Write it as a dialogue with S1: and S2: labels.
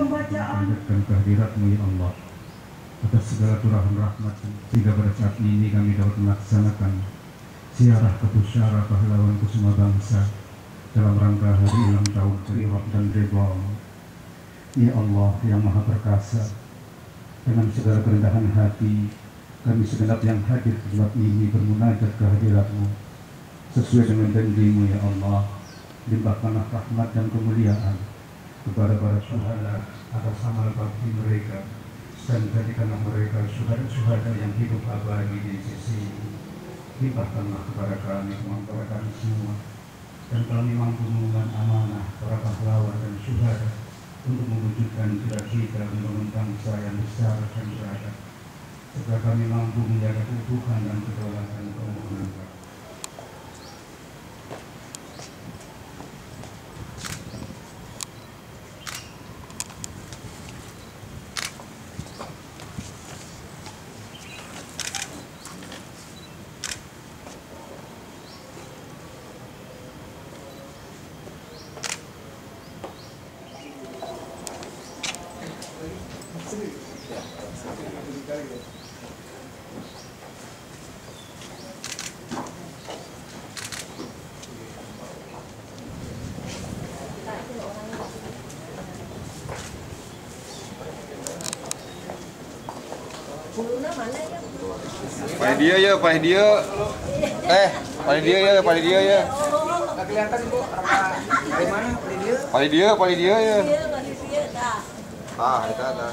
S1: Panjatkan kehadirat-Mu ya Allah atas segala curahan rahmat, sehingga pada saat ini kami dapat melaksanakan ziarah ke Pusyara pahlawan kusuma bangsa dalam rangka hari ulang tahun ke-Iraq dan Ridha-Mu. Ya Allah yang Maha Perkasa, dengan segala kerendahan hati kami segenap yang hadir ke tempat ini bermunajat ke hadirat-Mu. Sesuai dengan janji-Mu ya Allah, limpahkanlah rahmat dan kemuliaan kepada para syuhada atas amal bakti mereka, dan jadikanlah mereka syuhada yang hidup abadi di sisi-Mu. Limpahkanlah kepada kami kemampuan kami semua, dan kami mampu mengemban amanah para pahlawan dan syuhada untuk mewujudkan cita-cita membangun bangsa yang besar dan beradab, serta kami mampu menjaga keutuhan dan kedaulatan kaum bangsa.
S2: Pada dia ya, pada dia. Pada dia ya, pada dia ya.
S3: Nggak kelihatan Bu, dari mana?
S2: Pada dia ya. Ah, itu ada.